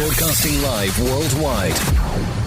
Broadcasting live worldwide.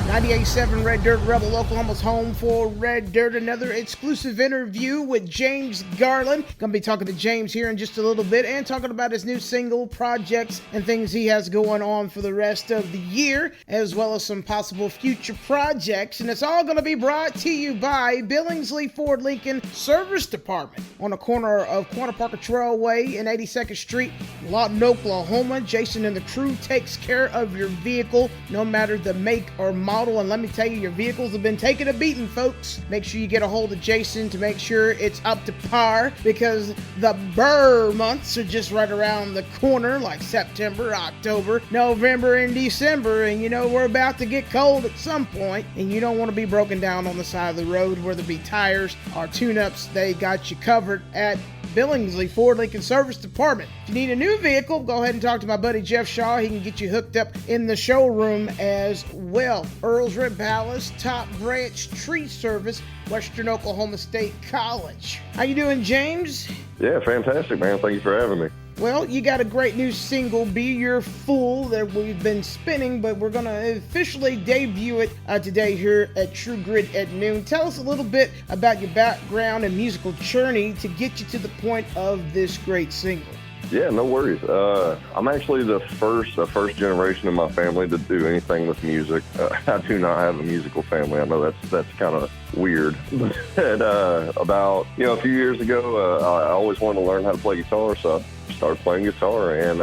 98.7 Red Dirt, Rebel, Oklahoma's home for Red Dirt. Another exclusive interview with James Garland. Going to be talking to James here in just a little bit and talking about his new single, projects, and things he has going on for the rest of the year, as well as some possible future projects. And it's all going to be brought to you by Billingsley Ford Lincoln Service Department on the corner of Quanah Parker Trailway and 82nd Street, Lawton, Oklahoma. Jason and the crew takes care of your vehicle, no matter the make or model. And let me tell you, your vehicles have been taking a beating, folks. Make sure you get a hold of Jason to make sure it's up to par, because the burr months are just right around the corner, like September, October, November, and December. And you know, we're about to get cold at some point, and you don't want to be broken down on the side of the road, whether it be tires or tune-ups. They got you covered at Billingsley Ford Lincoln Service Department. If you need a new vehicle, go ahead and talk to my buddy Jeff Shaw. He can get you hooked up in the showroom as well. Earls Rib Palace, Top Branch Tree Service, Western Oklahoma State College. How you doing, James? Yeah, fantastic, man. Thank you for having me. Well, you got a great new single, Be Your Fool, that we've been spinning, but we're going to officially debut it today here at True Grit at noon. Tell us a little bit about your background and musical journey to get you to the point of this great single. Yeah, no worries. I'm actually the first generation in my family to do anything with music. I do not have a musical family. I know that's kind of weird. But about a few years ago, I always wanted to learn how to play guitar, so I started playing guitar and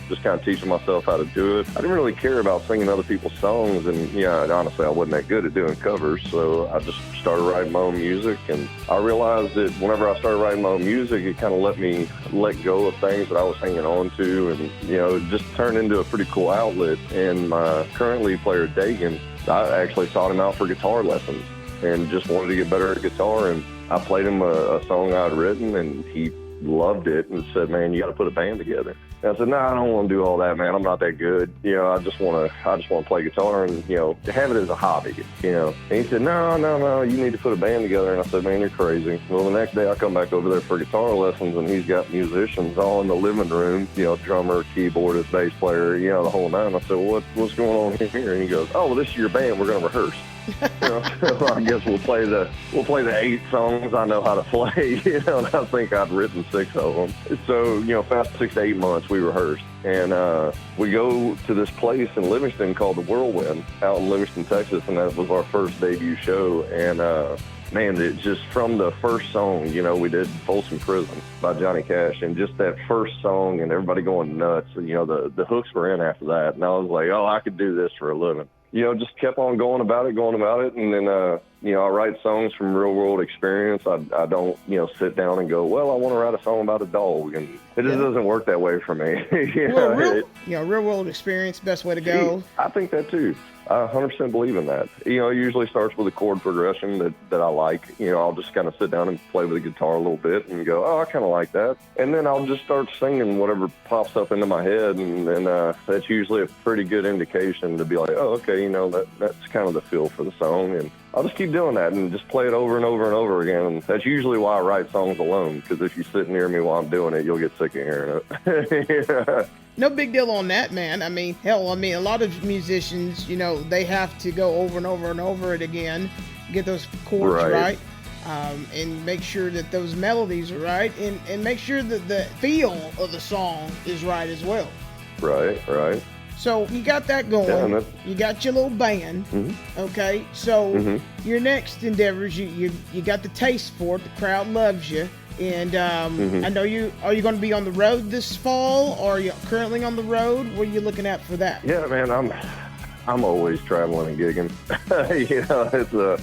just kind of teaching myself how to do it. I didn't really care about singing other people's songs, and honestly, I wasn't that good at doing covers, so I just started writing my own music. And I realized that whenever I started writing my own music, it kind of let me let go of things that I was hanging on to, and it just turned into a pretty cool outlet. And my current lead player, Dagan, I actually sought him out for guitar lessons and just wanted to get better at guitar. And I played him a song I'd written, and he loved it and said, "Man, you got to put a band together." And I said, "No, I don't want to do all that, man. I'm not that good. I just want to play guitar and have it as a hobby." And he said, "No, you need to put a band together." And I said, "Man, you're crazy." Well, the next day I come back over there for guitar lessons, and he's got musicians all in the living room, drummer, keyboardist, bass player, the whole nine. I said, "Well, what's going on here?" And he goes, "Oh, well, this is your band. We're going to rehearse." So I guess we'll play the 8 songs I know how to play, and I think I'd written 6 of them. So, fast 6 to 8 months we rehearsed, and we go to this place in Livingston called the Whirlwind out in Livingston, Texas, and that was our first debut show. And man, it just from the first song, we did Folsom Prison by Johnny Cash, and just that first song and everybody going nuts, and, the hooks were in after that, and I was like, oh, I could do this for a living. Just kept on going about it. And then, I write songs from real world experience. I don't, sit down and go, well, I want to write a song about a dog. And it just doesn't work that way for me. Real world experience, best way to go. I think that too. I 100% believe in that. It usually starts with a chord progression that I like. I'll just kind of sit down and play with the guitar a little bit and go, oh, I kind of like that. And then I'll just start singing whatever pops up into my head. And then that's usually a pretty good indication to be like, oh, okay, that's kind of the feel for the song. And I'll just keep doing that and just play it over and over and over again. And that's usually why I write songs alone, because if you sit near me while I'm doing it, you'll get sick of hearing it. Yeah. No big deal on that, man. A lot of musicians, they have to go over and over and over it again, get those chords right, and make sure that those melodies are right, and make sure that the feel of the song is right as well. Right. So you got that going. Yeah, you got your little band. Mm-hmm. Okay. So your next endeavors, you got the taste for it. The crowd loves you. And I know are you going to be on the road this fall, or are you currently on the road? What are you looking at for that? Yeah, man, I'm always traveling and gigging.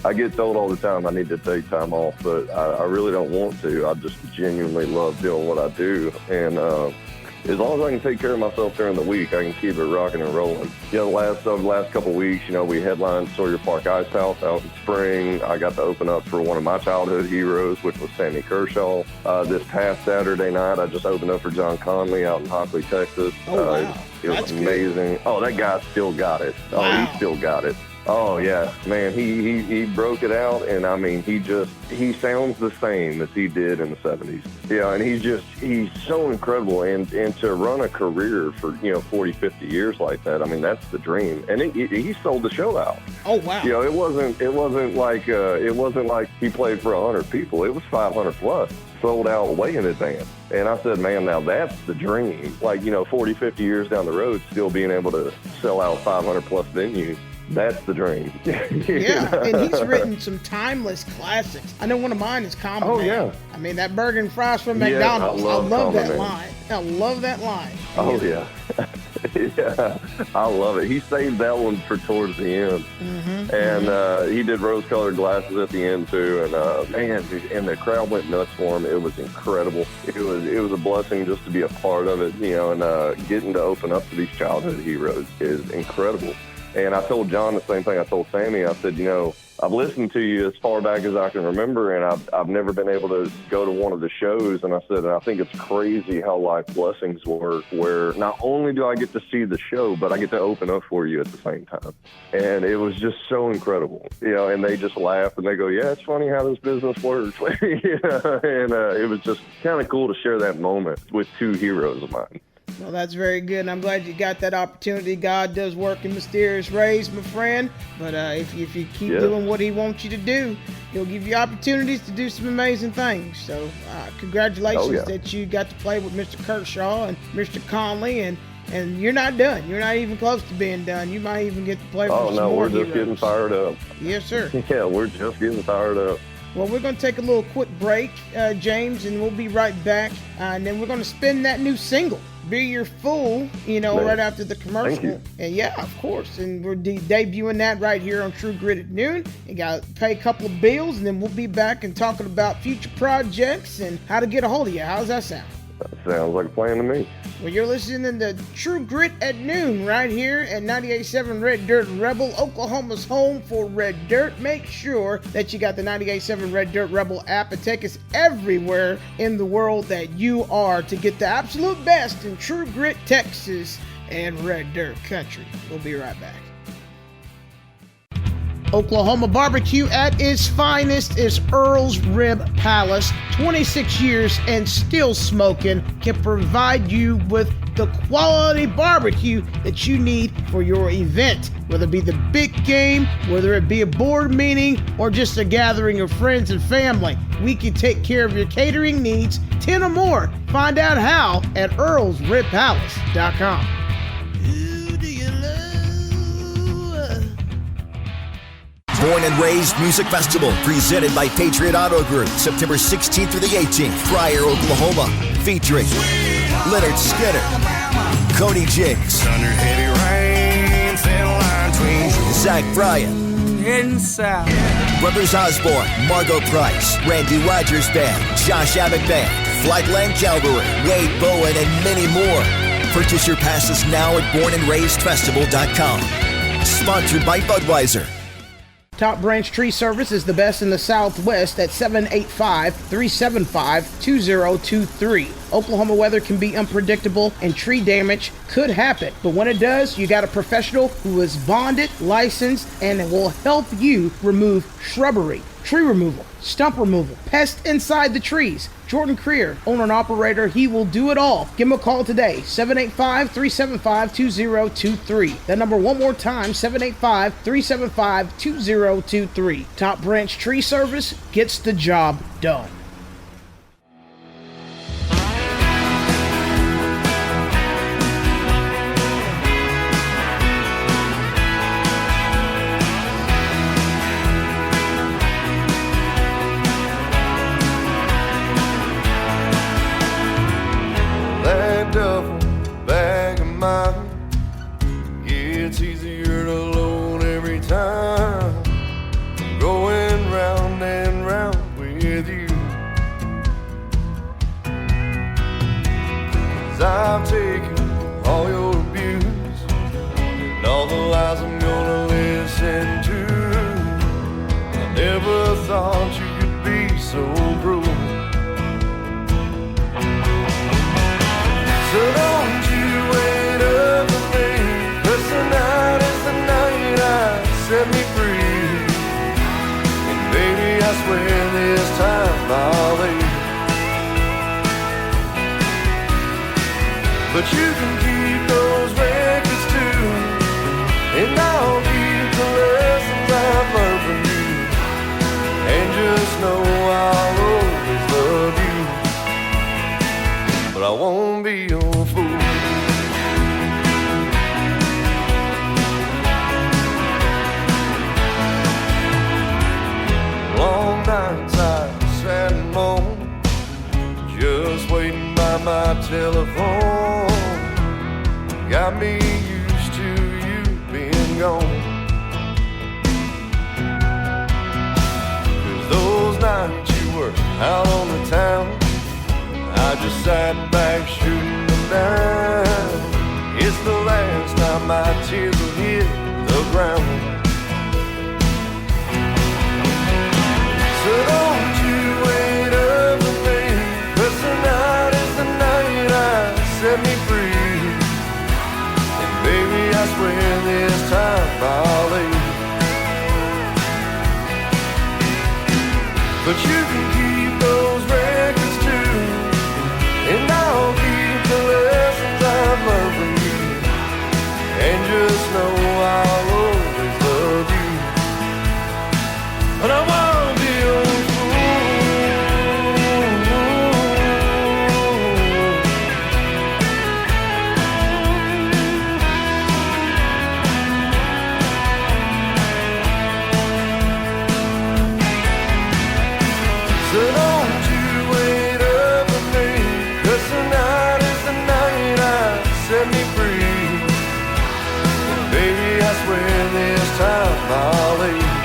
I get told all the time I need to take time off, but I really don't want to. I just genuinely love doing what I do. And as long as I can take care of myself during the week, I can keep it rocking and rolling. The last couple of weeks, we headlined Sawyer Park Ice House out in spring. I got to open up for one of my childhood heroes, which was Sammy Kershaw. This past Saturday night, I just opened up for John Conley out in Hockley, Texas. Oh, wow. It was amazing. Good. Oh, that guy still got it. Wow. He still got it. Oh yeah, man, he broke it out, and I mean, he sounds the same as he did in the 70s. Yeah, and he's so incredible, and to run a career for 40, 50 years like that, I mean, that's the dream. And he sold the show out. Oh wow. It wasn't like he played for 100 people. It was 500 plus. Sold out way in advance. And I said, man, now that's the dream. 40, 50 years down the road, still being able to sell out 500 plus venues. That's the dream. Yeah, and he's written some timeless classics. I know one of mine is Common Man. Yeah. I mean, that burger and fries from McDonald's. I love that Man. line. I love that line. Oh, yeah. Yeah, I love it. He saved that one for towards the end. Mm-hmm. And he did rose-colored glasses at the end, too. And, man, and the crowd went nuts for him. It was incredible. It was a blessing just to be a part of it, and getting to open up to these childhood heroes is incredible. And I told John the same thing I told Sammy. I said, I've listened to you as far back as I can remember, and I've never been able to go to one of the shows. And I said, I think it's crazy how Life Blessings work, where not only do I get to see the show, but I get to open up for you at the same time. And it was just so incredible, and they just laugh and they go, yeah, it's funny how this business works. And it was just kind of cool to share that moment with two heroes of mine. Well, that's very good, and I'm glad you got that opportunity. God does work in mysterious ways, my friend. But if you keep doing what he wants you to do, he'll give you opportunities to do some amazing things. So congratulations that you got to play with Mr. Kershaw and Mr. Conley, and you're not done. You're not even close to being done. You might even get to play with some more we're just getting fired up. Yes, sir. Yeah, we're just getting fired up. Well, we're going to take a little quick break, James, and we'll be right back. And then we're going to spin that new single, Be Your Fool, right after the commercial. Thank you. And yeah, of course. And we're debuting that right here on True Grit at noon. You got to pay a couple of bills, and then we'll be back and talking about future projects and how to get a hold of you. How's that sound? That sounds like a plan to me. Well, you're listening to True Grit at noon right here at 98.7 Red Dirt Rebel, Oklahoma's home for Red Dirt. Make sure that you got the 98.7 Red Dirt Rebel app and take us everywhere in the world that you are to get the absolute best in True Grit, Texas, and Red Dirt Country. We'll be right back. Oklahoma barbecue at its finest is Earls Rib Palace. 26 years and still smoking, can provide you with the quality barbecue that you need for your event. Whether it be the big game, whether it be a board meeting, or just a gathering of friends and family, we can take care of your catering needs, 10 or more. Find out how at earlsribpalace.com. Born and Raised Music Festival, presented by Patriot Auto Group, September 16th through the 18th, Pryor, Oklahoma, featuring Leonard Skinner, Cody Jigs, Under heavy rain, thin line between Zach Bryan, heading south. Brothers Osborne, Margot Price, Randy Rogers Band, Josh Abbott Band, Flightland Calvary, Wade Bowen, and many more. Purchase your passes now at bornandraisedfestival.com. Sponsored by Budweiser. Top Branch Tree Service is the best in the Southwest at 785-375-2023. Oklahoma weather can be unpredictable and tree damage could happen. But when it does, you got a professional who is bonded, licensed, and will help you remove shrubbery, tree removal, stump removal, pests inside the trees. Jordan Creer, owner and operator, he will do it all. Give him a call today, 785-375-2023. That number one more time, 785-375-2023. Top Branch Tree Service gets the job done. Duffel bag of mine gets easier to load every time. Going round and round with you. telephone. Got me used to you being gone. 'Cause those nights you were out on the town, I just sat back shooting them down. It's the last time my tears will hit the ground. So don't you wait up for me, 'cause tonight is the night I set me free. And baby, I swear this time I'll leave. But you can keep those records too, and I'll keep the lessons I've learned from you. And just know I'll always love you. But I won't be your so don't you wait up for me, 'cause tonight is the night I set me free. And baby, I swear this time I'll leave.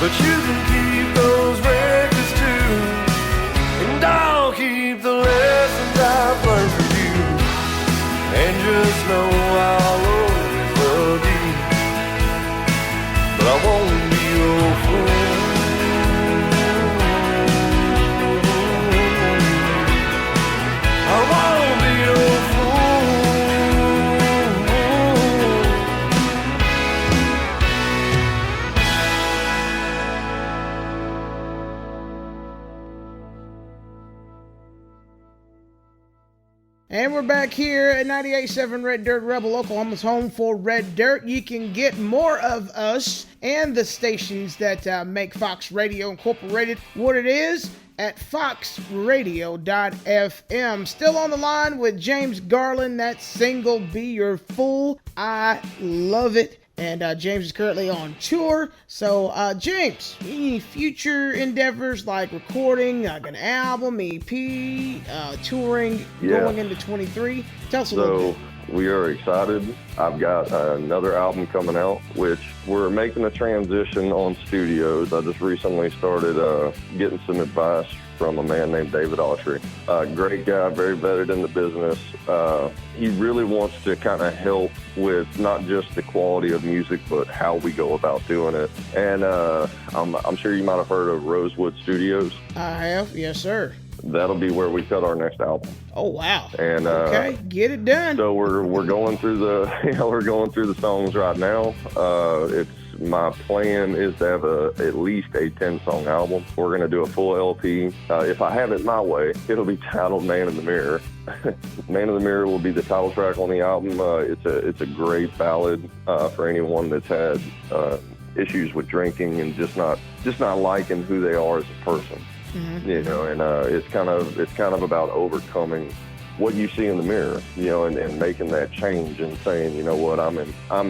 But you can keep those records too, and I'll keep the lessons I've learned from you. And just know I'll always love you. But I won't be your fool. I won't be your fool. And we're back here at 98.7 Red Dirt Rebel, Oklahoma's home for Red Dirt. You can get more of us and the stations that make Fox Radio Incorporated what it is at foxradio.fm. Still on the line with James Garland, that single, Be Your Fool. I love it. And James is currently on tour. So, James, any future endeavors like recording, like an album, EP, touring going into 23? Tell us a little bit. We are excited. I've got another album coming out, which we're making a transition on studios. I just recently started getting some advice from a man named David Autry. Great guy, very vetted in the business. He really wants to kind of help with not just the quality of music, but how we go about doing it. And I'm sure you might have heard of Rosewood Studios. I have, yes, sir. That'll be where we cut our next album. Oh wow! And okay, get it done. So we're going through the we're going through the songs right now. It's my plan is to have at least a 10-song album. We're going to do a full LP. If I have it my way, it'll be titled "Man in the Mirror." "Man in the Mirror" will be the title track on the album. It's a great ballad for anyone that's had issues with drinking and just not liking who they are as a person. Mm-hmm. You know, and it's kind of about overcoming what you see in the mirror, you know, and making that change and saying, you know what, I'm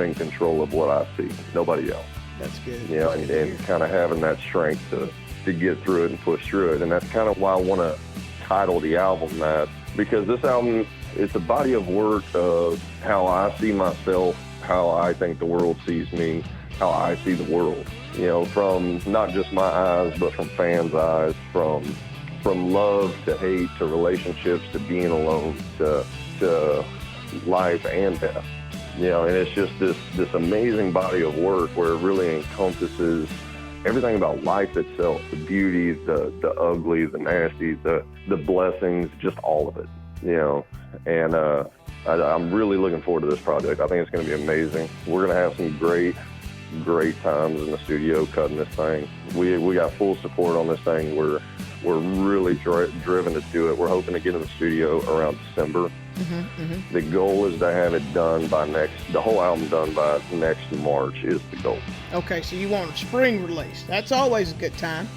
in control of what I see, nobody else. That's good. You know, and kind of having that strength to get through it and push through it. And that's kind of why I want to title the album that, because this album, it's a body of work of how I see myself, how I think the world sees me, how I see the world. You know, from not just my eyes, but from fans' eyes, from love to hate to relationships to being alone to life and death. You know, and it's just this amazing body of work where it really encompasses everything about life itself, the beauty, the ugly, the nasty, the blessings, just all of it. You know, and I'm really looking forward to this project. I think it's going to be amazing. We're going to have some great times in the studio cutting this thing. We got full support on this thing. We're really driven to do it. We're hoping to get in the studio around December. Mm-hmm, mm-hmm. The goal is to have it done the whole album done by next March is the goal. Okay, so you want a spring release. That's always a good time.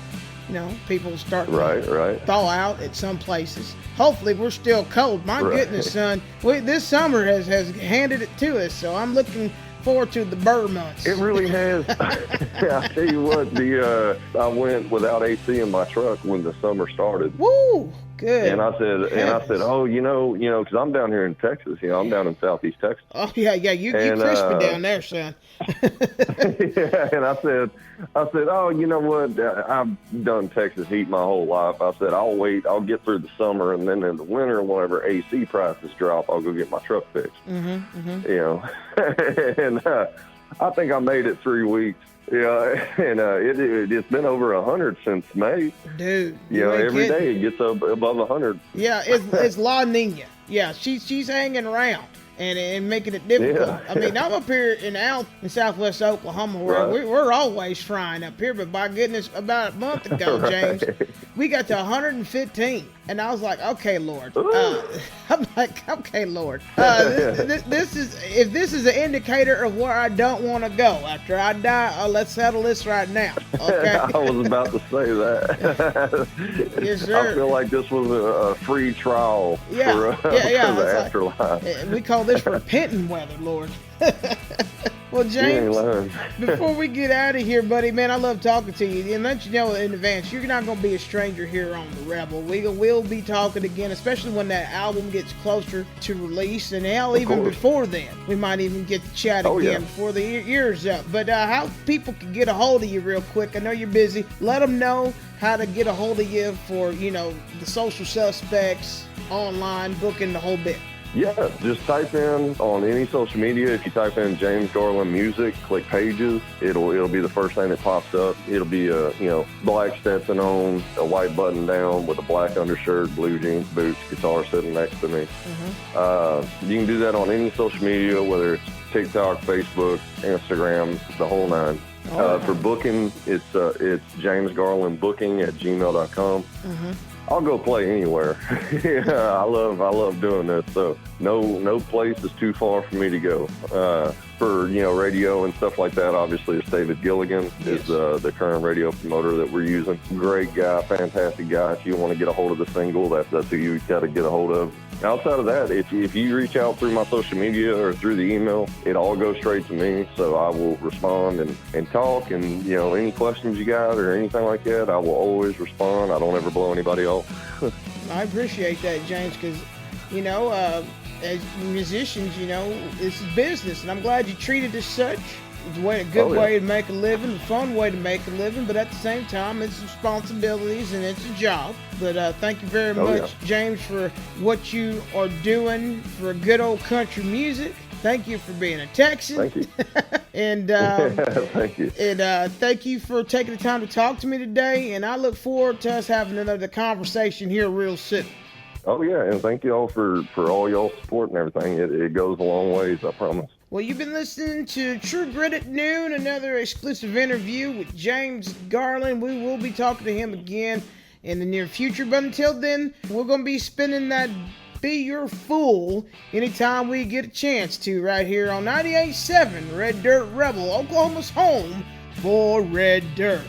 You know, people start to thaw out at some places. Hopefully, we're still cold. My goodness, son, this summer has handed it to us. So I'm looking forward to the burr months. It really has. I tell you what, I went without AC in my truck when the summer started. Woo! Good. And I said, oh, because I'm down here in Texas. I'm down in Southeast Texas. Oh yeah, you crispy down there, son. Yeah, and I said, oh, you know what? I've done Texas heat my whole life. I said, I'll wait. I'll get through the summer, and then in the winter, whenever AC prices drop, I'll go get my truck fixed. And I think I made it 3 weeks. Yeah, and it's been over 100 since May. Dude, every day it gets up above 100. Yeah, it's La Nina. Yeah, she's hanging around and making it difficult. Yeah. I mean, I'm up here in southwest Oklahoma where we're always frying up here, but by goodness, about a month ago, James, we got to 115. And I was like, okay, Lord. I'm like, okay, Lord. This is an indicator of where I don't want to go. After I die, let's settle this right now. Okay. I was about to say that. Yes, sir. I feel like this was a free trial for the afterlife. We call this repenting weather, Lord. Well, James, before we get out of here, buddy, man, I love talking to you. And let you know in advance, you're not going to be a stranger here on The Rebel. We'll be talking again, especially when that album gets closer to release. And hell, even before then, we might even get to chat again before the year's up. But how people can get a hold of you real quick. I know you're busy. Let them know how to get a hold of you for, the social suspects, online, booking, the whole bit. Yeah, just type in on any social media. If you type in James Garland Music, click Pages, it'll be the first thing that pops up. It'll be a black Stetson on, a white button down with a black undershirt, blue jeans, boots, guitar sitting next to me. You can do that on any social media, whether it's TikTok, Facebook, Instagram, the whole nine. For booking, it's James Garland Booking at gmail.com. I'll go play anywhere. I love doing this. So no place is too far for me to go. For radio and stuff like that, obviously it's David Gilligan is the current radio promoter that we're using. Great guy, fantastic guy. If you want to get a hold of the single, that's who you got to get a hold of. Outside of that, if you reach out through my social media or through the email, it all goes straight to me. So I will respond and talk, and any questions you got or anything like that, I will always respond. I don't ever blow anybody off. I appreciate that, James, because as musicians, this is business, and I'm glad you treat it as such. It's a good way to make a living, a fun way to make a living, but at the same time, it's responsibilities and it's a job. But thank you very much, James, for what you are doing for good old country music. Thank you for being a Texan. Thank you. And thank you. And thank you for taking the time to talk to me today. And I look forward to us having another conversation here real soon. Oh, yeah, and thank you all for all y'all's support and everything. It goes a long ways, I promise. Well, you've been listening to True Grit at Noon, another exclusive interview with James Garland. We will be talking to him again in the near future, but until then, we're going to be spinning that Be Your Fool anytime we get a chance to right here on 98.7 Red Dirt Rebel, Oklahoma's home for Red Dirt.